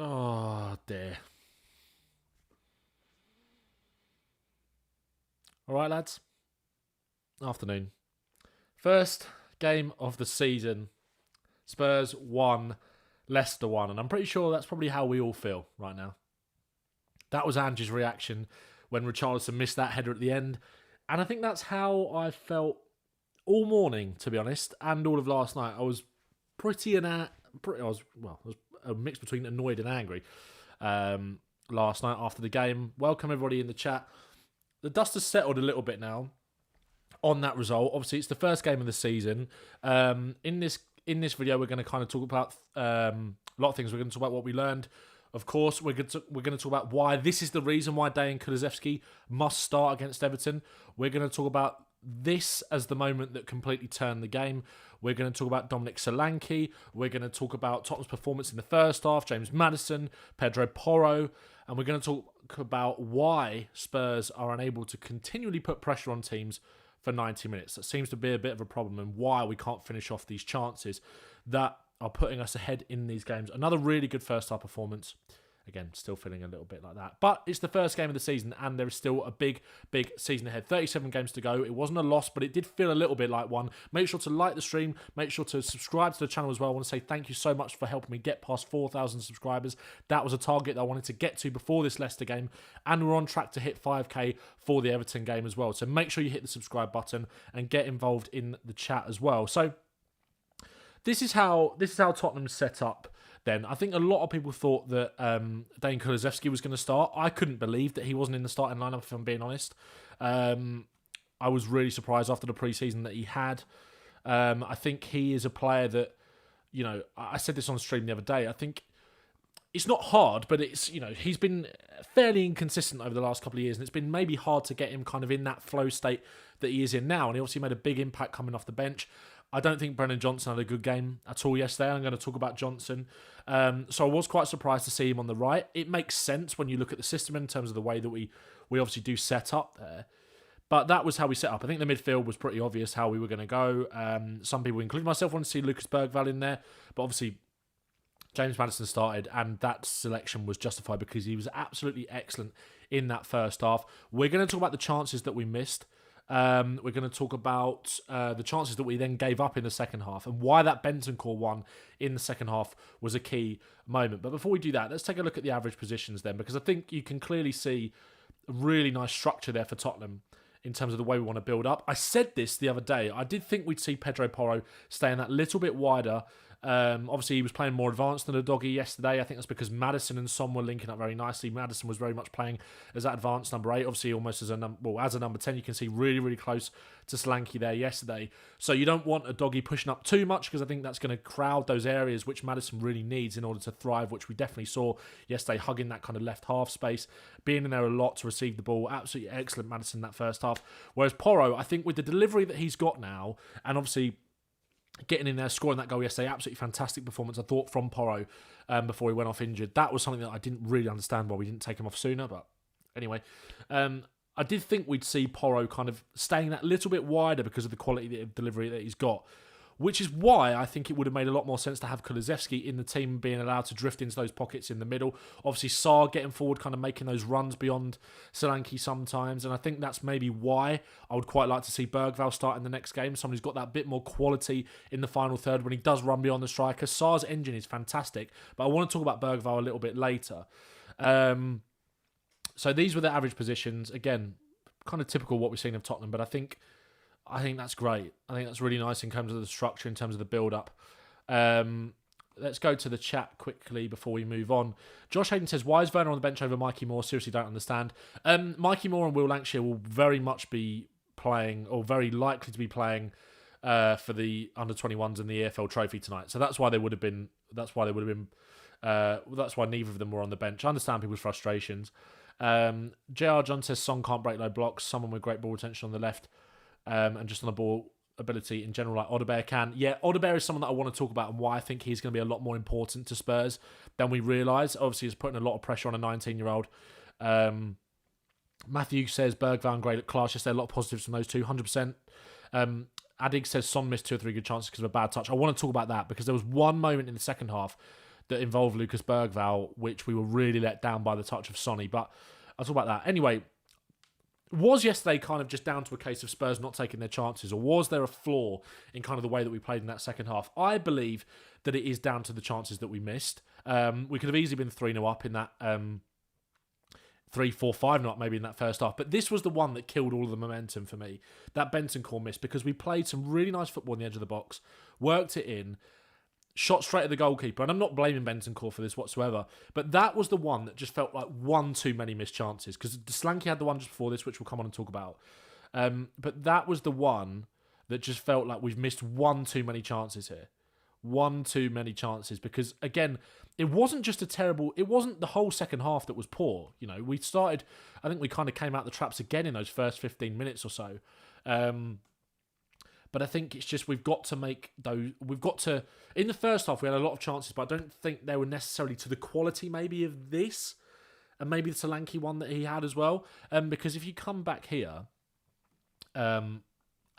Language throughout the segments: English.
Oh, dear. All right, lads. Afternoon. First game of the season. Spurs 1, Leicester 1. And I'm pretty sure that's probably how we all feel right now. That was Ange's reaction when Richarlison missed that header at the end. And I think that's how I felt all morning, to be honest, and all of last night. I was I was a mix between annoyed and angry last night after the game. Welcome everybody in the chat. The dust has settled a little bit now on that result. Obviously, it's the first game of the season. In this video, we're going to kind of talk about a lot of things. We're going to talk about what we learned. Of course, we're going to talk about why this is the reason why Dejan Kulusevski must start against Everton. We're going to talk about this as the moment that completely turned the game. We're going to talk about Dominic Solanke. We're going to talk about Tottenham's performance in the first half, James Maddison, Pedro Porro, and we're going to talk about why Spurs are unable to continually put pressure on teams for 90 minutes. That seems to be a bit of a problem, and why we can't finish off these chances that are putting us ahead in these games. Another really good first half performance. Again, still feeling a little bit like that. But it's the first game of the season, and there is still a big, big season ahead. 37 games to go. It wasn't a loss, but it did feel a little bit like one. Make sure to like the stream. Make sure to subscribe to the channel as well. I want to say thank you so much for helping me get past 4,000 subscribers. That was a target that I wanted to get to before this Leicester game, and we're on track to hit 5k for the Everton game as well. So make sure you hit the subscribe button and get involved in the chat as well. So this is how Tottenham's set up. Then I think a lot of people thought that Dejan Kulusevski was going to start. I couldn't believe that he wasn't in the starting lineup, if I'm being honest. I was really surprised after the pre-season that he had. I think he is a player that, I said this on stream the other day. I think it's not hard, but it's, he's been fairly inconsistent over the last couple of years, and it's been maybe hard to get him kind of in that flow state that he is in now. And he obviously made a big impact coming off the bench. I don't think Brenan Johnson had a good game at all yesterday. I'm going to talk about Johnson. So I was quite surprised to see him on the right. It makes sense when you look at the system in terms of the way that we obviously do set up there. But that was how we set up. I think the midfield was pretty obvious how we were going to go. Some people, including myself, wanted to see Lucas Bergeval in there. But obviously, James Maddison started, and that selection was justified because he was absolutely excellent in that first half. We're going to talk about the chances that we missed. We're going to talk about the chances that we then gave up in the second half and why that Bentancur one in the second half was a key moment. But before we do that, let's take a look at the average positions then, because I think you can clearly see a really nice structure there for Tottenham in terms of the way we want to build up. I said this the other day. I did think we'd see Pedro Porro staying that little bit wider. Obviously, he was playing more advanced than a doggy yesterday. I think that's because Maddison and Son were linking up very nicely. Maddison was very much playing as that advanced number 8, obviously almost as a number 10. You can see really, really close to Solanke there yesterday. So you don't want a doggy pushing up too much, because I think that's going to crowd those areas which Maddison really needs in order to thrive, which we definitely saw yesterday, hugging that kind of left half space, being in there a lot to receive the ball. Absolutely excellent Maddison that first half. Whereas Porro, I think with the delivery that he's got now, and obviously getting in there, scoring that goal yesterday, absolutely fantastic performance, I thought, from Porro before he went off injured. That was something that I didn't really understand why we didn't take him off sooner, but anyway. I did think we'd see Porro kind of staying that little bit wider because of the quality of delivery that he's got, which is why I think it would have made a lot more sense to have Kulusevski in the team, being allowed to drift into those pockets in the middle. Obviously, Sarr getting forward, kind of making those runs beyond Solanke sometimes, and I think that's maybe why I would quite like to see Bergeval start in the next game. Someone who's got that bit more quality in the final third when he does run beyond the striker. Sarr's engine is fantastic, but I want to talk about Bergeval a little bit later. So these were the average positions. Again, kind of typical what we've seen of Tottenham, but I think that's great. I think that's really nice in terms of the structure, in terms of the build-up. Let's go to the chat quickly before we move on. Josh Hayden says, why is Werner on the bench over Mikey Moore? Seriously, don't understand. Mikey Moore and Will Lancashire will very much be playing, or very likely to be playing, for the under-21s and the EFL Trophy tonight. So that's why neither of them were on the bench. I understand people's frustrations. JR John says, Son can't break low blocks. Someone with great ball retention on the left. And just on the ball ability in general, like Odebear can. Yeah, Odebear is someone that I want to talk about, and why I think he's going to be a lot more important to Spurs than we realise. Obviously, he's putting a lot of pressure on a 19-year-old. Matthew says, Bergval and great at class. Just a lot of positives from those two, 100%. Adig says, Son missed 2 or 3 good chances because of a bad touch. I want to talk about that, because there was one moment in the second half that involved Lucas Bergeval, which we were really let down by the touch of Sonny. But I'll talk about that. Anyway, was yesterday kind of just down to a case of Spurs not taking their chances, or was there a flaw in kind of the way that we played in that second half? I believe that it is down to the chances that we missed. We could have easily been 3-0 up in that 3-4-5 not maybe in that first half. But this was the one that killed all of the momentum for me. That Bentancur miss, because we played some really nice football on the edge of the box, worked it in, shot straight at the goalkeeper. And I'm not blaming Bentancur for this whatsoever. But that was the one that just felt like one too many missed chances. Because Solanke had the one just before this, which we'll come on and talk about. But that was the one that just felt like we've missed one too many chances here. One too many chances, because again, it wasn't the whole second half that was poor. You know, we started, I think we kind of came out the traps again in those first 15 minutes or so. But I think it's just in the first half we had a lot of chances, but I don't think they were necessarily to the quality maybe of this, and maybe the Solanke one that he had as well. Because if you come back here, and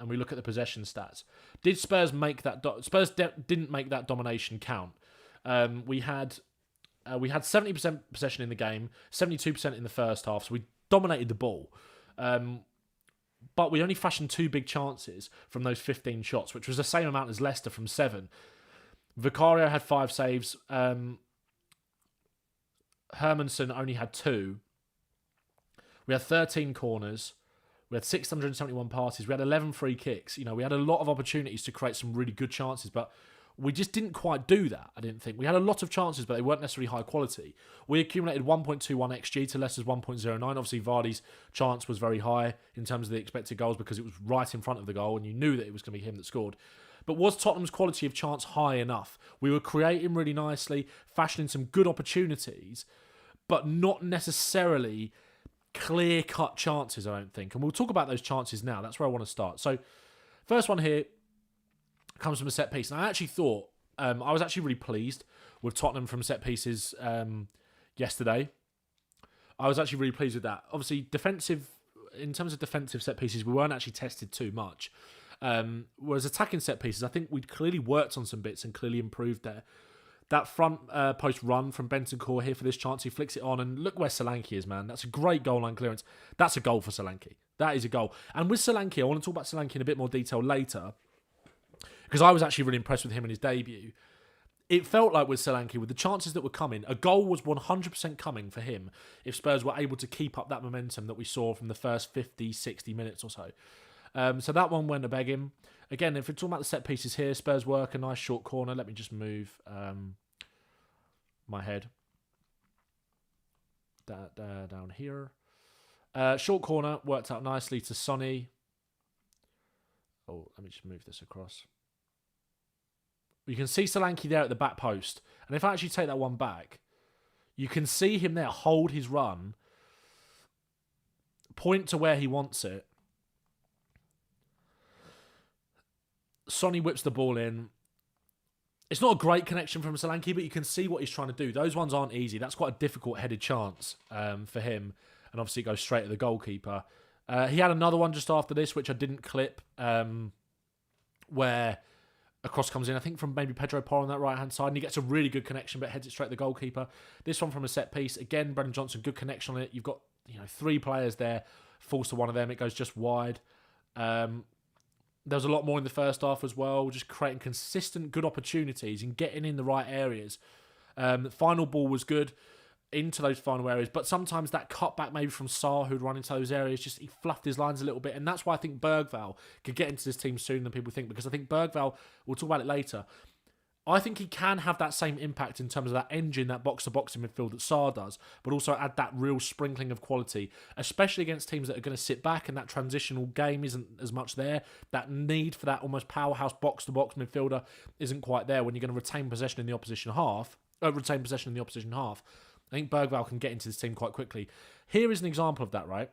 we look at the possession stats, did Spurs make that? Spurs didn't make that domination count. We had 70% possession in the game, 72% in the first half, so we dominated the ball. But we only fashioned 2 big chances from those 15 shots, which was the same amount as Leicester from 7. Vicario had 5 saves. Hermansen only had 2. We had 13 corners. We had 671 passes. We had 11 free kicks. You know, we had a lot of opportunities to create some really good chances, but we just didn't quite do that, I didn't think. We had a lot of chances, but they weren't necessarily high quality. We accumulated 1.21 XG to Leicester's 1.09. Obviously, Vardy's chance was very high in terms of the expected goals because it was right in front of the goal and you knew that it was going to be him that scored. But was Tottenham's quality of chance high enough? We were creating really nicely, fashioning some good opportunities, but not necessarily clear-cut chances, I don't think. And we'll talk about those chances now. That's where I want to start. So, first one here comes from a set piece. And I actually thought, I was actually really pleased with Tottenham from set pieces yesterday. I was actually really pleased with that. Obviously, in terms of defensive set pieces, we weren't actually tested too much. Whereas attacking set pieces, I think we'd clearly worked on some bits and clearly improved there. That front post run from Bentancur here for this chance, he flicks it on, and look where Solanke is, man. That's a great goal line clearance. That's a goal for Solanke. That is a goal. And with Solanke, I want to talk about Solanke in a bit more detail later, because I was actually really impressed with him in his debut. It felt like with Solanke, with the chances that were coming, a goal was 100% coming for him if Spurs were able to keep up that momentum that we saw from the first 50, 60 minutes or so. So that one went to beg him. Again, if we're talking about the set pieces here, Spurs work a nice short corner. Let me just move my head down here. Short corner worked out nicely to Sonny. Oh, let me just move this across. You can see Solanke there at the back post. And if I actually take that one back, you can see him there hold his run, point to where he wants it. Sonny whips the ball in. It's not a great connection from Solanke, but you can see what he's trying to do. Those ones aren't easy. That's quite a difficult headed chance for him. And obviously it goes straight at the goalkeeper. He had another one just after this, which I didn't clip, where a cross comes in, I think from maybe Pedro Porro on that right-hand side, and he gets a really good connection, but heads it straight at the goalkeeper. This one from a set piece. Again, Brenan Johnson, good connection on it. You've got 3 players there. Falls to one of them. It goes just wide. There was a lot more in the first half as well, just creating consistent good opportunities and getting in the right areas. The final ball was good into those final areas, but sometimes that cut back maybe from Sarr, who'd run into those areas, just he fluffed his lines a little bit, and that's why I think Bergeval could get into this team sooner than people think, because I think Bergeval, we'll talk about it later, I think he can have that same impact in terms of that engine, that box-to-box in midfield that Sarr does, but also add that real sprinkling of quality, especially against teams that are going to sit back and that transitional game isn't as much there. That need for that almost powerhouse box-to-box midfielder isn't quite there when you're going to retain possession in the opposition half. I think Bergeval can get into this team quite quickly. Here is an example of that, right?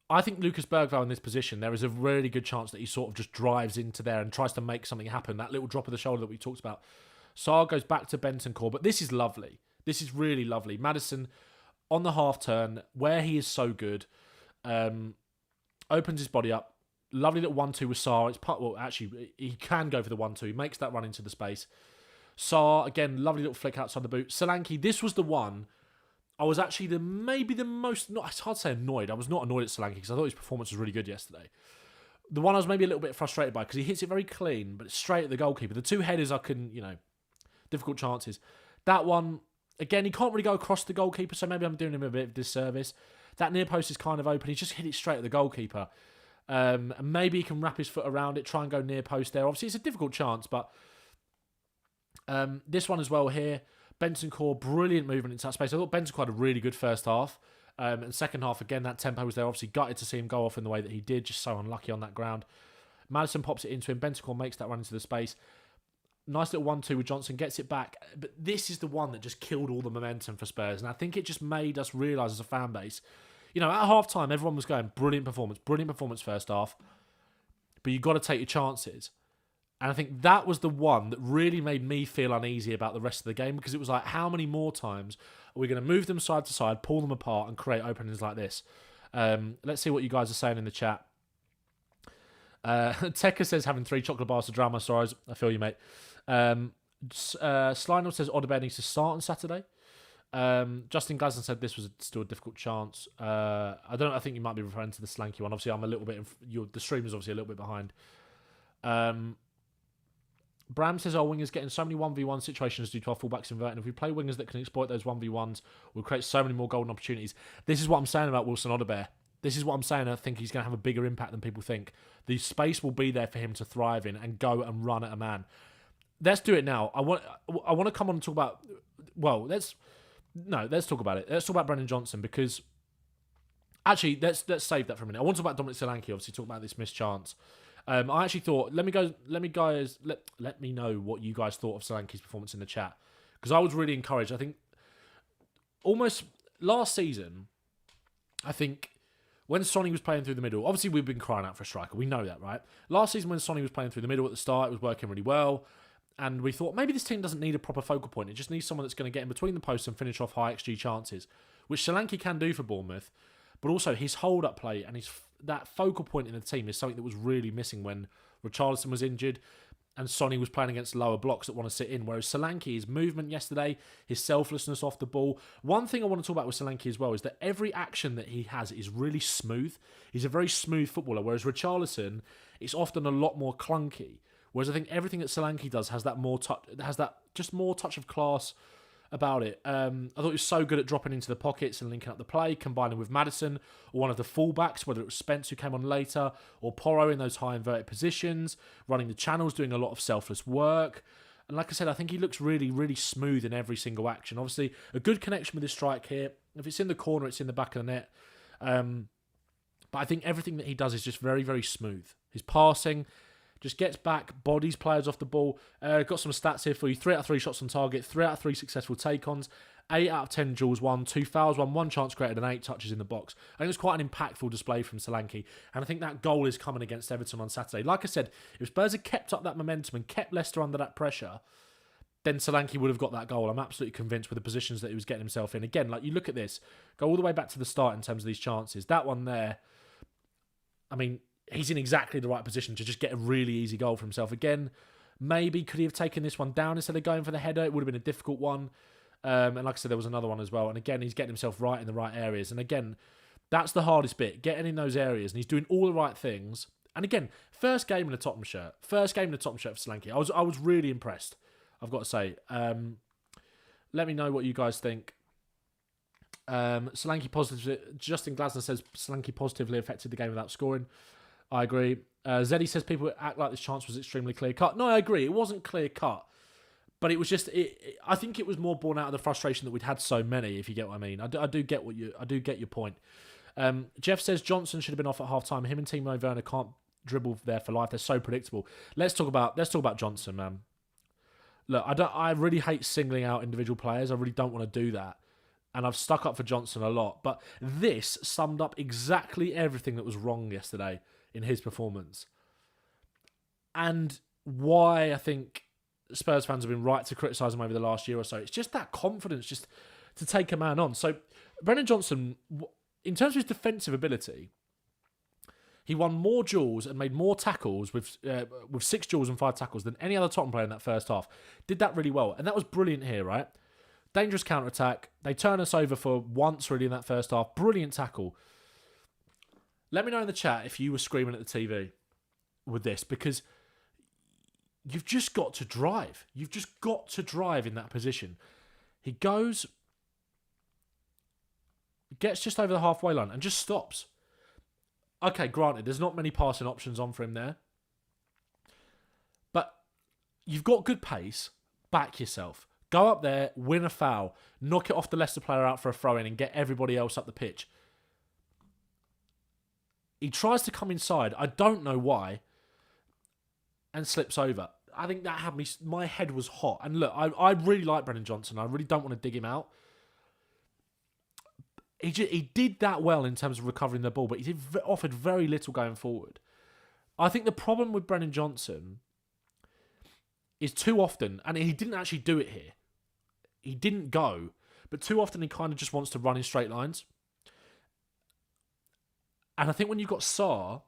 I think Lucas Bergeval in this position, there is a really good chance that he sort of just drives into there and tries to make something happen. That little drop of the shoulder that we talked about. Sarr goes back to Bentancur, but this is lovely. This is really lovely. Maddison on the half turn, where he is so good, opens his body up. Lovely little 1-2 with Sarr. Actually, he can go for the 1-2. He makes that run into the space. Sarr, again, lovely little flick outside the boot. Solanke, this was the one I was actually maybe the most, it's hard to say annoyed. I was not annoyed at Solanke because I thought his performance was really good yesterday. The one I was maybe a little bit frustrated by because he hits it very clean, but it's straight at the goalkeeper. The two headers I couldn't, difficult chances. That one, again, he can't really go across the goalkeeper, so maybe I'm doing him a bit of disservice. That near post is kind of open. He just hit it straight at the goalkeeper. And maybe he can wrap his foot around it, try and go near post there. Obviously, it's a difficult chance, but this one as well here. Bentancur, brilliant movement into that space. I thought Bentancur had a really good first half. And second half, again, that tempo was there. Obviously, gutted to see him go off in the way that he did. Just so unlucky on that ground. Maddison pops it into him. Bentancur makes that run into the space. Nice little 1-2 with Johnson. Gets it back. But this is the one that just killed all the momentum for Spurs. And I think it just made us realise as a fan base. At half-time, everyone was going, brilliant performance first half. But you've got to take your chances. And I think that was the one that really made me feel uneasy about the rest of the game because it was like, how many more times are we going to move them side to side, pull them apart, and create openings like this? Let's see what you guys are saying in the chat. Tekka says having 3 chocolate bars to drown my sorrows. I feel you, mate. Slynel says Odegaard needs to start on Saturday. Justin Glasson said this was still a difficult chance. I think you might be referring to the Solanke one. Obviously, I'm a little bit. The stream is obviously a little bit behind. Bram says our wingers getting so many 1v1 situations due to our fullbacks inverting. If we play wingers that can exploit those 1v1s, we'll create so many more golden opportunities. This is what I'm saying about Wilson Odegaard. This is what I'm saying. I think he's going to have a bigger impact than people think. The space will be there for him to thrive in and go and run at a man. Let's do it now. I want to come on and talk about. Well, let's talk about it. Let's talk about Brenan Johnson because actually let's save that for a minute. I want to talk about Dominic Solanke. Obviously, talk about this missed chance. I actually thought, let me know what you guys thought of Solanke's performance in the chat. Because I was really encouraged. I think almost last season, when Sonny was playing through the middle, obviously we've been crying out for a striker. We know that, right? Last season when Sonny was playing through the middle at the start, it was working really well. And we thought maybe this team doesn't need a proper focal point. It just needs someone that's going to get in between the posts and finish off high XG chances, which Solanke can do for Bournemouth. But also his hold-up play and that focal point in the team is something that was really missing when Richarlison was injured and Sonny was playing against lower blocks that want to sit in. Whereas Solanke, his movement yesterday, his selflessness off the ball. One thing I want to talk about with Solanke as well is that every action that he has is really smooth. He's a very smooth footballer, whereas Richarlison, it's often a lot more clunky. Whereas I think everything that Solanke does has that more touch of class about it. I thought he was so good at dropping into the pockets and linking up the play, combining with Maddison or one of the fullbacks, whether it was Spence who came on later or Porro in those high inverted positions, running the channels, doing a lot of selfless work. And like I said, I think he looks really, really smooth in every single action. Obviously, a good connection with his strike here. If it's in the corner, it's in the back of the net. But I think everything that he does is just very, very smooth. His passing just gets back, bodies players off the ball. Got some stats here for you. 3 out of 3 shots on target, 3 out of 3 successful take-ons, 8 out of 10 duels won, 2 fouls won, 1 chance created and 8 touches in the box. I think it was quite an impactful display from Solanke, and I think that goal is coming against Everton on Saturday. Like I said, if Spurs had kept up that momentum and kept Leicester under that pressure, then Solanke would have got that goal. I'm absolutely convinced with the positions that he was getting himself in. Again, like you look at this, go all the way back to the start in terms of these chances. That one there, I mean, he's in exactly the right position to just get a really easy goal for himself. Again, maybe could he have taken this one down instead of going for the header? It would have been a difficult one. And like I said, there was another one as well. And again, he's getting himself right in the right areas. And again, that's the hardest bit, getting in those areas. And he's doing all the right things. And again, first game in a Tottenham shirt. First game in a Tottenham shirt for Solanke. I was really impressed, I've got to say. Let me know what you guys think. Solanke positive. Justin Glasner says Solanke positively affected the game without scoring. I agree. Zeddy says people act like this chance was extremely clear cut. No, I agree. It wasn't clear cut, but it was just. I think it was more born out of the frustration that we'd had so many. If you get what I mean, I do get your point. Jeff says Johnson should have been off at half time. Him and Timo Werner can't dribble there for life. They're so predictable. Let's talk about Johnson, man. Look, I really hate singling out individual players. I really don't want to do that. And I've stuck up for Johnson a lot. But this summed up exactly everything that was wrong yesterday in his performance. And why I think Spurs fans have been right to criticise him over the last year or so. It's just that confidence just to take a man on. So Brenan Johnson, in terms of his defensive ability, He won more duels and made more tackles with 6 duels and 5 tackles than any other Tottenham player in that first half. Did that really well. And that was brilliant here, right? Dangerous counter-attack. They turn us over for once, really, in that first half. Brilliant tackle. Let me know in the chat if you were screaming at the TV with this, because you've just got to drive. You've just got to drive in that position. He goes, gets just over the halfway line and just stops. Okay, granted, there's not many passing options on for him there. But you've got good pace. Back yourself. Go up there, win a foul, knock it off the Leicester player out for a throw-in and get everybody else up the pitch. He tries to come inside. I don't know why. And slips over. I think that had me... My head was hot. And look, I really like Brenan Johnson. I really don't want to dig him out. He did that well in terms of recovering the ball, but he offered very little going forward. I think the problem with Brenan Johnson is too often, and he didn't actually do it here. He didn't go, but too often he kind of just wants to run in straight lines. And I think when you've got Sarr,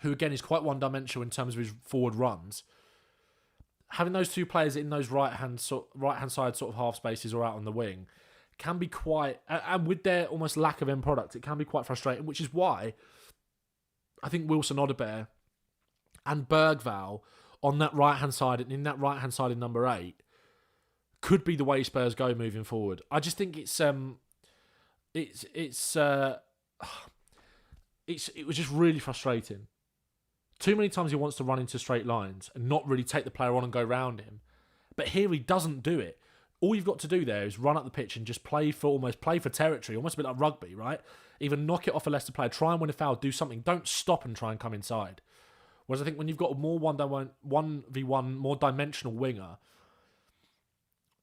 who again is quite one-dimensional in terms of his forward runs, having those two players in those right-hand side sort of half spaces or out on the wing can be quite, and with their almost lack of end product, it can be quite frustrating, which is why I think Wilson Odobert and Bergeval on that right-hand side, in number 8, could be the way Spurs go moving forward. I just think it was just really frustrating. Too many times he wants to run into straight lines and not really take the player on and go round him. But here he doesn't do it. All you've got to do there is run up the pitch and just play for territory, almost a bit like rugby, right? Either knock it off a Leicester player, try and win a foul, do something. Don't stop and try and come inside. Whereas I think when you've got a more 1v1, more dimensional winger,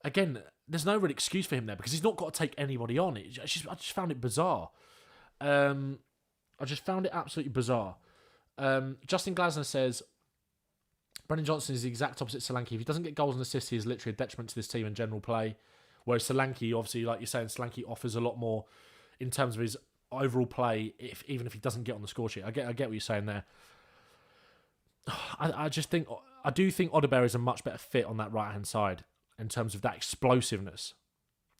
again, there's no real excuse for him there because he's not got to take anybody on. I just found it bizarre. I just found it absolutely bizarre. Justin Glasner says, Brenan Johnson is the exact opposite Solanke. If he doesn't get goals and assists, he is literally a detriment to this team and general play. Whereas Solanke, obviously, like you're saying, Solanke offers a lot more in terms of his overall play, even if he doesn't get on the score sheet. I get what you're saying there. I do think Odobert is a much better fit on that right-hand side in terms of that explosiveness.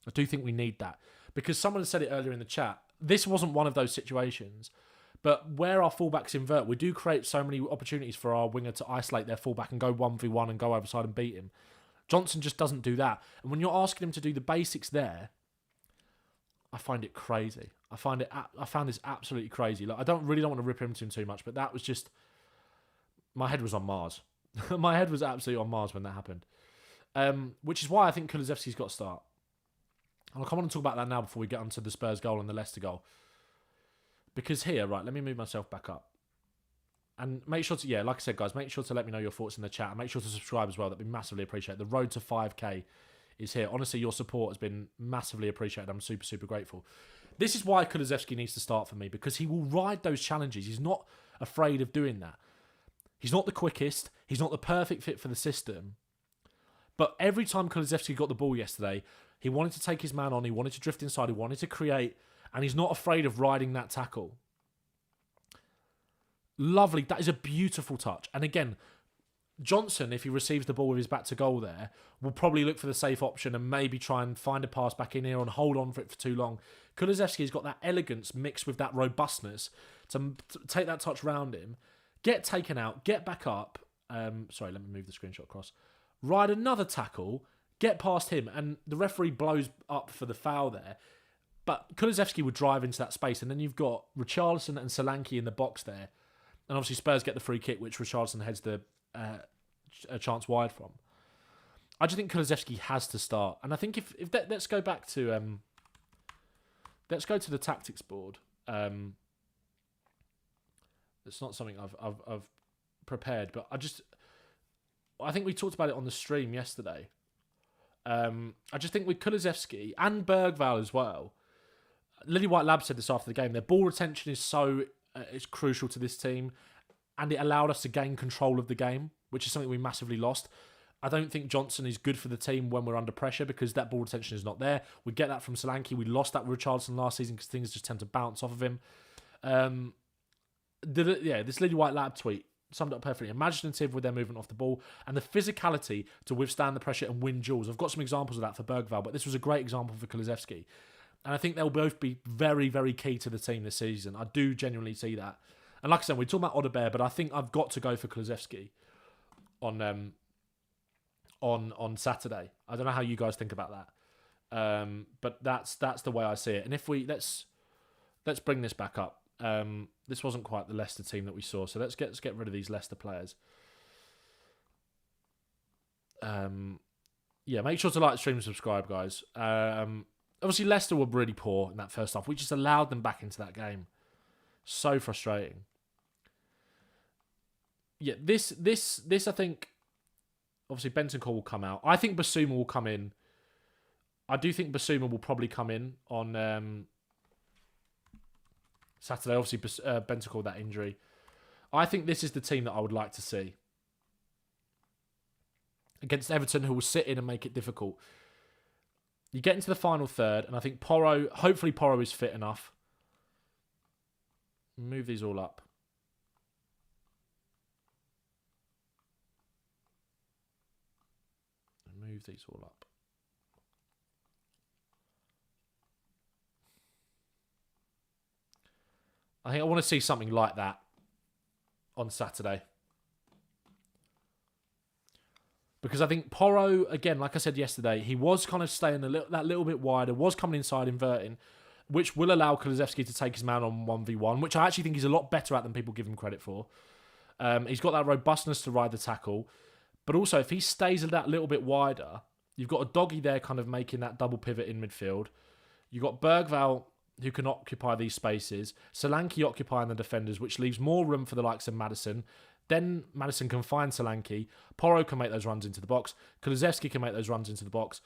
I do think we need that. Because someone said it earlier in the chat, this wasn't one of those situations. But where our fullbacks invert, we do create so many opportunities for our winger to isolate their fullback and go 1v1 and go overside and beat him. Johnson just doesn't do that. And when you're asking him to do the basics there, I find it crazy. I found this absolutely crazy. Like, I don't want to rip into him too much, but that was just... My head was on Mars. My head was absolutely on Mars when that happened. Which is why I think Kulusevski's got to start. And I'll come on and talk about that now before we get onto the Spurs goal and the Leicester goal. Because here, right, let me move myself back up. And make sure to, like I said, guys, make sure to let me know your thoughts in the chat. And make sure to subscribe as well. That'd be massively appreciated. The road to 5k is here. Honestly, your support has been massively appreciated. I'm super, super grateful. This is why Kulusevski needs to start for me, because he will ride those challenges. He's not afraid of doing that. He's not the quickest. He's not the perfect fit for the system. But every time Kulusevski got the ball yesterday, he wanted to take his man on. He wanted to drift inside. He wanted to create. And he's not afraid of riding that tackle. Lovely. That is a beautiful touch. And again, Johnson, if he receives the ball with his back to goal there, will probably look for the safe option and maybe try and find a pass back in here and hold on for it for too long. Kulusevski's got that elegance mixed with that robustness to take that touch round him, get taken out, get back up. Sorry, let me move the screenshot across. Ride another tackle, get past him, and the referee blows up for the foul there. But Kulusevski would drive into that space, and then you've got Richarlison and Solanke in the box there. And obviously Spurs get the free kick, which Richarlison heads a chance wide from. I just think Kulusevski has to start. And I think if let's go back to... let's go to the tactics board. It's not something I've prepared, but I think we talked about it on the stream yesterday. I just think with Kulusevski and Bergeval as well, Lily White Lab said this after the game, their ball retention is it's crucial to this team, and it allowed us to gain control of the game, which is something we massively lost. I don't think Johnson is good for the team when we're under pressure because that ball retention is not there. We get that from Solanke. We lost that with Richarlison last season because things just tend to bounce off of him. This Lily White Lab tweet summed it up perfectly. Imaginative with their movement off the ball and the physicality to withstand the pressure and win duels. I've got some examples of that for Bergeval, but this was a great example for Kulusevski. And I think they'll both be very, very key to the team this season. I do genuinely see that. And like I said, we're talking about Odebear, but I think I've got to go for Kulusevski on Saturday. I don't know how you guys think about that. But that's the way I see it. And if let's bring this back up. This wasn't quite the Leicester team that we saw, so let's get rid of these Leicester players. Make sure to like, stream, and subscribe, guys. Obviously, Leicester were really poor in that first half. We just allowed them back into that game. So frustrating. Yeah, this I think. Obviously, Bentancur will come out. I think Basuma will come in. I do think Basuma will probably come in on Saturday. Obviously, Bentancur that injury. I think this is the team that I would like to see against Everton, who will sit in and make it difficult. You get into the final third, and I think hopefully Porro is fit enough. Move these all up. Move these all up. I think I want to see something like that on Saturday. Because I think Porro, again, like I said yesterday, he was kind of staying that little bit wider, was coming inside, inverting, which will allow Kulusevski to take his man on 1v1, which I actually think he's a lot better at than people give him credit for. He's got that robustness to ride the tackle. But also, if he stays that little bit wider, you've got a doggy there kind of making that double pivot in midfield. You've got Bergeval, who can occupy these spaces. Solanke occupying the defenders, which leaves more room for the likes of Maddison. Then Maddison can find Solanke. Porro can make those runs into the box. Kulusevski can make those runs into the box.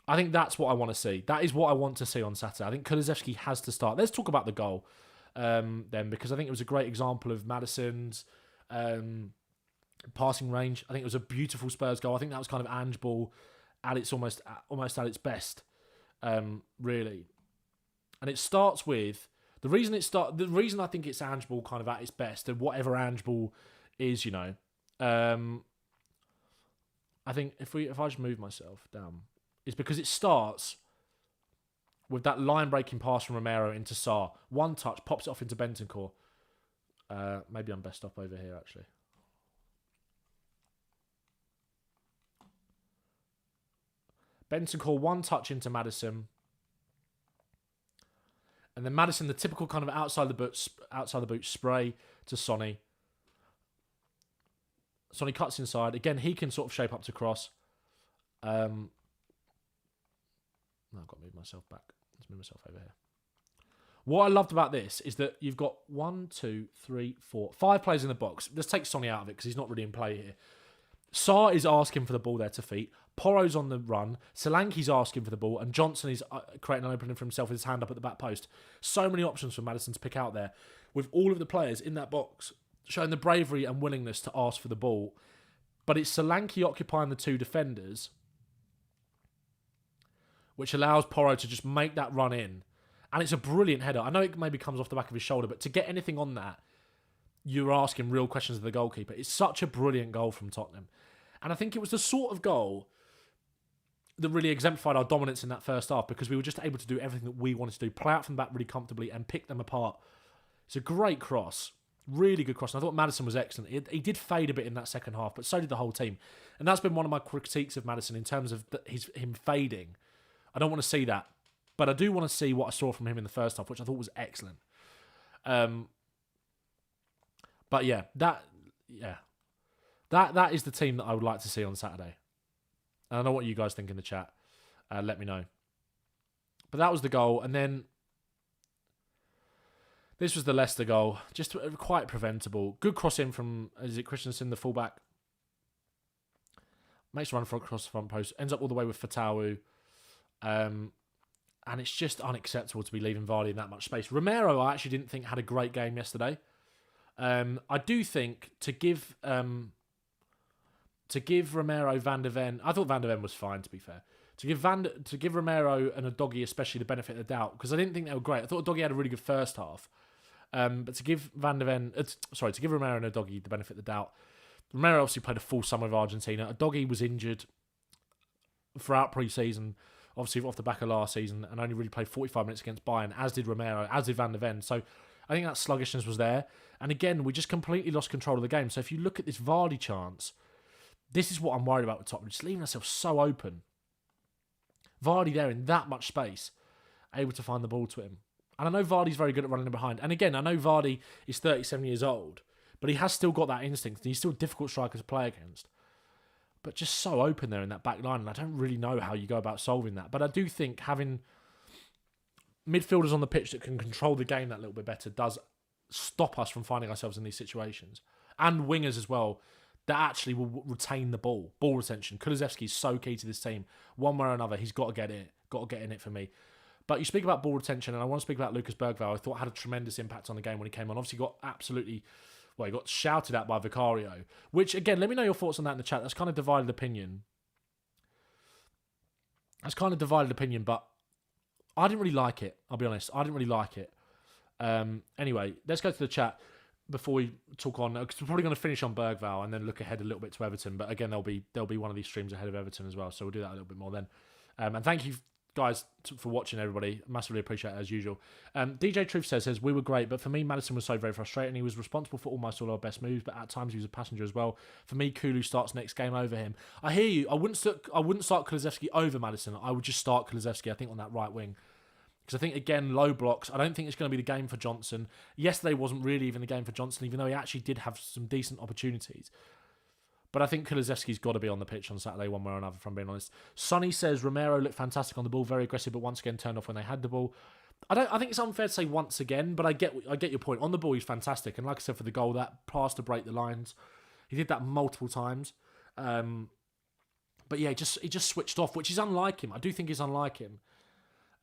I think that's what I want to see. That is what I want to see on Saturday. I think Kulusevski has to start. Let's talk about the goal then, because I think it was a great example of Maddison's passing range. I think it was a beautiful Spurs goal. I think that was kind of Ange ball at its almost at its best, really. And it starts with the reason I think it's Ange ball kind of at its best, and whatever Ange ball is, I think if I just move myself down, is because it starts with that line breaking pass from Romero into Sarr. One touch, pops it off into Bentancur. Maybe I'm best up over here actually. Bentancur, one touch into Maddison. And then Maddison, the typical kind of outside the boot spray to Sonny. Sonny cuts inside. Again, he can sort of shape up to cross. I've got to move myself back. Let's move myself over here. What I loved about this is that you've got 1, 2, 3, 4, 5 players in the box. Let's take Sonny out of it because he's not really in play here. Sarr is asking for the ball there to feet. Porro's on the run. Solanke's asking for the ball. And Johnson is creating an opening for himself with his hand up at the back post. So many options for Maddison to pick out there. With all of the players in that box showing the bravery and willingness to ask for the ball. But it's Solanke occupying the two defenders, which allows Porro to just make that run in. And it's a brilliant header. I know it maybe comes off the back of his shoulder, but to get anything on that, you're asking real questions of the goalkeeper. It's such a brilliant goal from Tottenham. And I think it was the sort of goal that really exemplified our dominance in that first half, because we were just able to do everything that we wanted to do, play out from the back really comfortably and pick them apart. It's a great cross. Really good cross. And I thought Maddison was excellent. He did fade a bit in that second half, but so did the whole team. And that's been one of my critiques of Maddison in terms of him fading. I don't want to see that. But I do want to see what I saw from him in the first half, which I thought was excellent. But yeah, that is the team that I would like to see on Saturday. And I know what you guys think in the chat. Let me know. But that was the goal. And then this was the Leicester goal. Just quite preventable. Good cross in from, is it Christensen, the fullback? Makes a run for across the front post. Ends up all the way with Fatawu. And it's just unacceptable to be leaving Vardy in that much space. Romero, I actually didn't think had a great game yesterday. I do think to give Romero Van der Ven, I thought Van der Ven was fine, to be fair. To give Romero and Udogie especially the benefit of the doubt, because I didn't think they were great. I thought Udogie had a really good first half. But to give to give Romero and Udogie the benefit of the doubt, Romero obviously played a full summer of Argentina. Udogie was injured throughout pre-season, obviously off the back of last season, and only really played 45 minutes against Bayern, as did Romero, as did Van der Ven. So I think that sluggishness was there. And again, we just completely lost control of the game. So if you look at this Vardy chance, this is what I'm worried about with Tottenham, just leaving ourselves so open. Vardy there in that much space, able to find the ball to him. And I know Vardy's very good at running in behind. And again, I know Vardy is 37 years old, but he has still got that instinct. And he's still a difficult striker to play against. But just so open there in that back line. And I don't really know how you go about solving that. But I do think having midfielders on the pitch that can control the game that little bit better does stop us from finding ourselves in these situations. And wingers as well, that actually will retain the ball. Ball retention. Kulusevski is so key to this team. One way or another, he's got to get it. Got to get in it for me. But you speak about ball retention, and I want to speak about Lucas Bergeval. I thought had a tremendous impact on the game when he came on. Obviously he got shouted at by Vicario. Which, again, let me know your thoughts on that in the chat. That's kind of divided opinion. But I didn't really like it. I'll be honest. I didn't really like it. Anyway, let's go to the chat before we talk on, because we're probably going to finish on Bergvall and then look ahead a little bit to Everton. But again, there'll be one of these streams ahead of Everton as well, so we'll do that a little bit more then. And thank you guys for watching, everybody. Massively appreciate it as usual. DJ Truth says we were great, but for me, Maddison was so very frustrating. He was responsible for almost all our best moves, but at times he was a passenger as well. For me, Kulu starts next game over him. I hear you. I wouldn't start Kulusevski over Maddison. I would just start Kulusevski, I think, on that right wing. Because I think, again, low blocks, I don't think it's going to be the game for Johnson. Yesterday wasn't really even the game for Johnson, even though he actually did have some decent opportunities. But I think Kulusevski's got to be on the pitch on Saturday one way or another, if I'm being honest. Sonny says Romero looked fantastic on the ball, very aggressive, but once again turned off when they had the ball. I think it's unfair to say once again, but I get your point. On the ball, he's fantastic. And like I said, for the goal, that pass to break the lines, he did that multiple times. But yeah, he just switched off, which is unlike him. I do think is unlike him.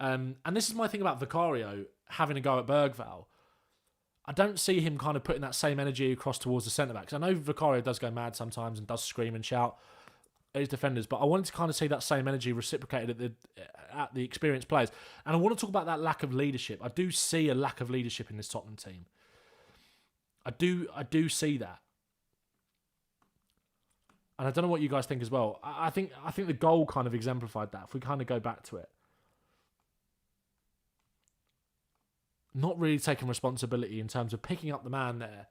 And this is my thing about Vicario having a go at Bergval. I don't see him kind of putting that same energy across towards the centre-backs. I know Vicario does go mad sometimes and does scream and shout at his defenders, but I wanted to kind of see that same energy reciprocated at the experienced players. And I want to talk about that lack of leadership. I do see a lack of leadership in this Tottenham team. I do see that. And I don't know what you guys think as well. I think the goal kind of exemplified that, if we kind of go back to it. Not really taking responsibility in terms of picking up the man there.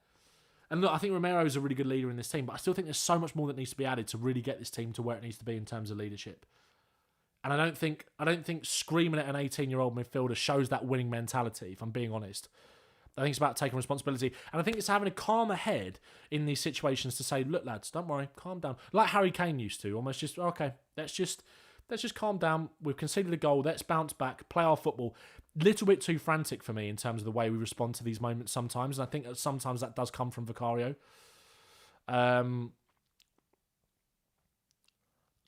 And look, I think Romero is a really good leader in this team, but I still think there's so much more that needs to be added to really get this team to where it needs to be in terms of leadership. And I don't think screaming at an 18-year-old midfielder shows that winning mentality, if I'm being honest. I think it's about taking responsibility. And I think it's having a calmer head in these situations to say, look, lads, don't worry, calm down. Like Harry Kane used to, almost just, okay, let's just calm down. We've conceded a goal. Let's bounce back, play our football. Little bit too frantic for me in terms of the way we respond to these moments sometimes. And I think that sometimes that does come from Vicario.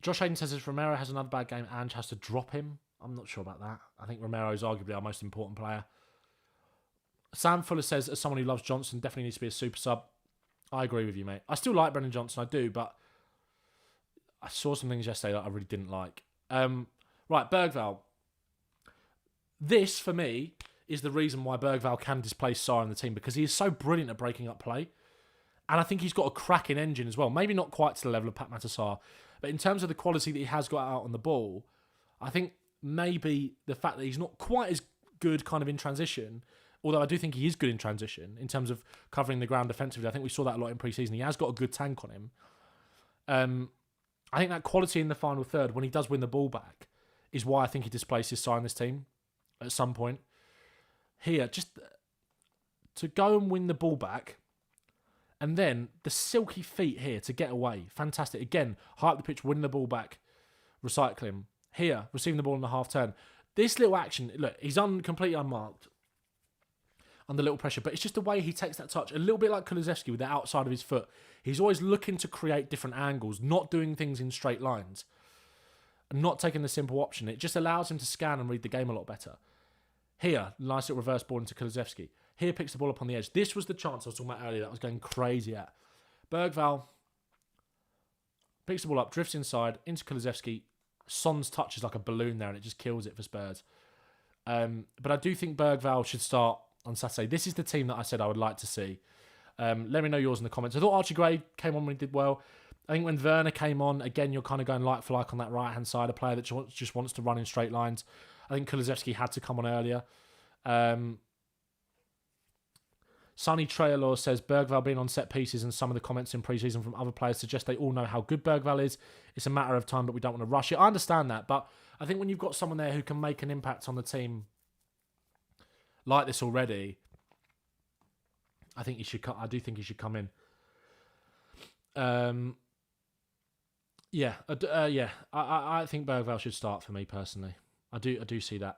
Josh Hayden says if Romero has another bad game, Ange has to drop him. I'm not sure about that. I think Romero is arguably our most important player. Sam Fuller says, as someone who loves Johnson, definitely needs to be a super sub. I agree with you, mate. I still like Brenan Johnson, I do, but I saw some things yesterday that I really didn't like. Right, Bergval. This, for me, is the reason why Bergval can displace Sarr in the team, because he is so brilliant at breaking up play. And I think he's got a cracking engine as well. Maybe not quite to the level of Pat Matasar, but in terms of the quality that he has got out on the ball, I think maybe the fact that he's not quite as good kind of in transition, although I do think he is good in transition in terms of covering the ground defensively. I think we saw that a lot in pre-season. He has got a good tank on him. I think that quality in the final third, when he does win the ball back, is why I think he displaces Sarr in this team at some point. Here, just to go and win the ball back, and then the silky feet here to get away. Fantastic. Again, high up the pitch, winning the ball back, recycling. Here, receiving the ball in the half turn. This little action, look, he's completely unmarked under little pressure, but it's just the way he takes that touch. A little bit like Kulusevski with the outside of his foot. He's always looking to create different angles, not doing things in straight lines, and not taking the simple option. It just allows him to scan and read the game a lot better. Here, nice little reverse ball into Kulusevski. Here, picks the ball up on the edge. This was the chance I was talking about earlier that I was going crazy at. Bergval picks the ball up, drifts inside, into Kulusevski. Son's touch is like a balloon there, and it just kills it for Spurs. But I do think Bergval should start on Saturday. This is the team that I said I would like to see. Let me know yours in the comments. I thought Archie Gray came on when he did well. I think when Werner came on, again, you're kind of going like for like on that right-hand side, a player that just wants to run in straight lines. I think Kulusevski had to come on earlier. Sonny Trayalor says, Bergeval being on set pieces and some of the comments in pre-season from other players suggest they all know how good Bergeval is. It's a matter of time, but we don't want to rush it. I understand that, but I think when you've got someone there who can make an impact on the team like this already, I think he should. I do think he should come in. I think Bergeval should start for me personally. I do see that.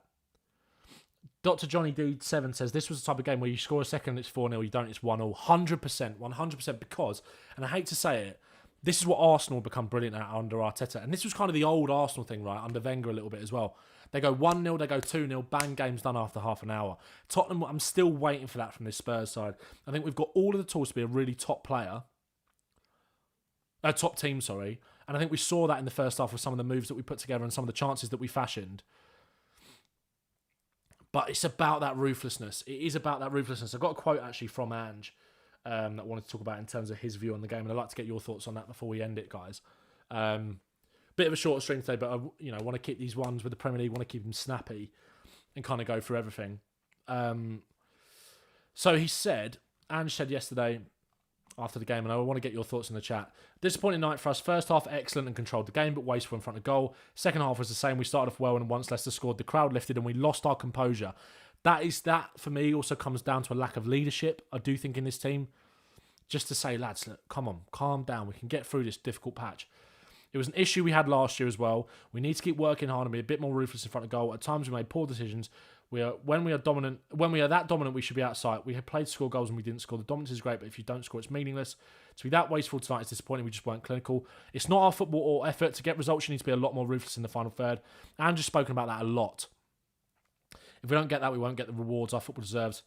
Dr. Johnny D7 says, this was the type of game where you score a second and it's 4-0, you don't, it's 1-0. 100%, because, and I hate to say it, this is what Arsenal become brilliant at under Arteta. And this was kind of the old Arsenal thing, right, under Wenger a little bit as well. They go 1-0, they go 2-0, bang, game's done after half an hour. Tottenham, I'm still waiting for that from this Spurs side. I think we've got all of the tools to be a really top player. Top team, sorry. And I think we saw that in the first half with some of the moves that we put together and some of the chances that we fashioned. But it's about that ruthlessness. It is about that ruthlessness. I've got a quote actually from Ange that I wanted to talk about in terms of his view on the game, and I'd like to get your thoughts on that before we end it, guys. Bit of a shorter stream today, but I want to keep these ones with the Premier League, want to keep them snappy and kind of go through everything. So he said, Ange said yesterday after the game, and I want to get your thoughts in the chat. Disappointing night for us. First half, excellent and controlled the game, but wasteful in front of goal. Second half was the same. We started off well, and once Leicester scored, the crowd lifted, and we lost our composure. That, for me, also comes down to a lack of leadership, I do think, in this team. Just to say, lads, look, come on, calm down. We can get through this difficult patch. It was an issue we had last year as well. We need to keep working hard and be a bit more ruthless in front of goal. At times, we made poor decisions. When we are that dominant, we should be outside. We have played to score goals and we didn't score. The dominance is great, but if you don't score, it's meaningless. To be that wasteful tonight is disappointing. We just weren't clinical. It's not our football or effort. To get results, you need to be a lot more ruthless in the final third. And just spoken about that a lot. If we don't get that, we won't get the rewards our football deserves.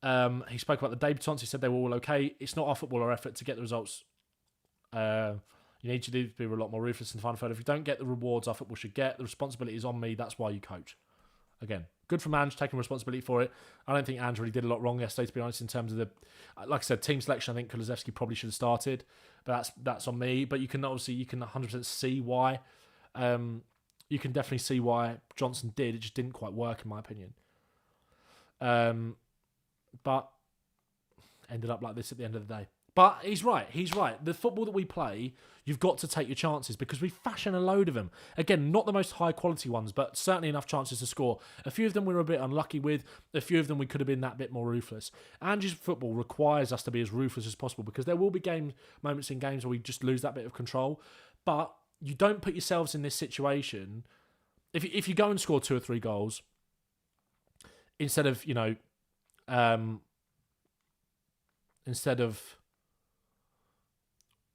He spoke about the debutants. He said they were all okay. It's not our football or effort to get the results. You need to be a lot more ruthless in the final third. If you don't get the rewards our football should get, the responsibility is on me. That's why you coach. Again, good from Ange taking responsibility for it. I don't think Ange really did a lot wrong yesterday, to be honest, in terms of the, like I said, team selection. I think Kulusevski probably should have started, but that's on me. But you can 100% see why. You can definitely see why Johnson did. It just didn't quite work, in my opinion. But ended up like this at the end of the day. But he's right. The football that we play, you've got to take your chances because we fashion a load of them. Again, not the most high quality ones, but certainly enough chances to score. A few of them we were a bit unlucky with. A few of them we could have been that bit more ruthless. Ange's football requires us to be as ruthless as possible because there will be moments in games where we just lose that bit of control. But you don't put yourselves in this situation. If you go and score 2 or 3 goals, instead of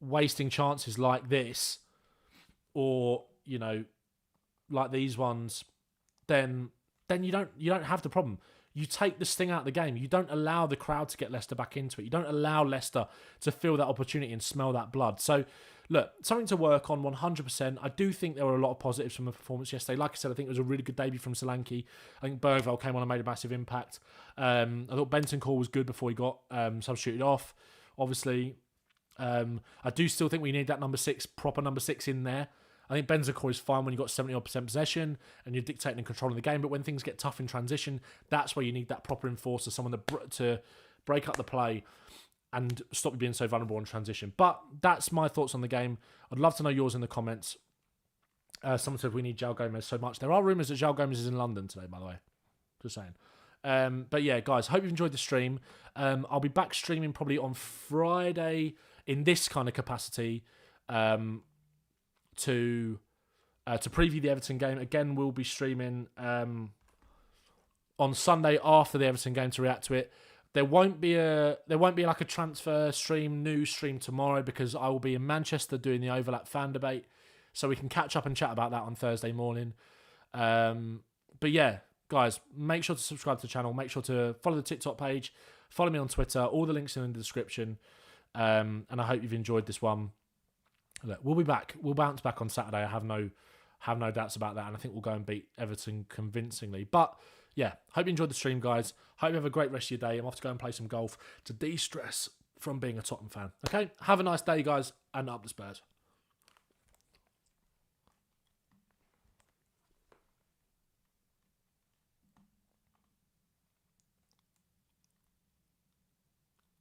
wasting chances like this, or like these ones, then you don't have the problem. You take the sting out of the game. You don't allow the crowd to get Leicester back into it. You don't allow Leicester to feel that opportunity and smell that blood. So, look, something to work on 100%. I do think there were a lot of positives from the performance yesterday. Like I said, I think it was a really good debut from Solanke. I think Bergeval came on and made a massive impact. I thought Bentancur was good before he got substituted off, obviously. I do still think we need that proper number 6 in there. I think Bentancur is fine when you've got 70% possession and you're dictating and controlling the game, but when things get tough in transition, that's where you need that proper enforcer, someone to break up the play and stop you being so vulnerable in transition. But that's my thoughts on the game. I'd love to know yours in the comments. Someone said we need João Gomez so much. There are rumours that João Gomez is in London today, by the way. Just saying. But yeah, guys, hope you've enjoyed the stream. I'll be back streaming probably on Friday in this kind of capacity to preview the Everton game. Again, we'll be streaming on Sunday after the Everton game to react to it. There won't be like a transfer stream, news stream tomorrow because I will be in Manchester doing the overlap fan debate, so we can catch up and chat about that on Thursday morning. But yeah, guys, make sure to subscribe to the channel. Make sure to follow the TikTok page. Follow me on Twitter. All the links are in the description. And I hope you've enjoyed this one. Look, we'll be back. We'll bounce back on Saturday. I have no doubts about that, and I think we'll go and beat Everton convincingly. But yeah, hope you enjoyed the stream, guys. Hope you have a great rest of your day. I'm off to go and play some golf to de-stress from being a Tottenham fan. Okay, have a nice day, guys, and up the Spurs.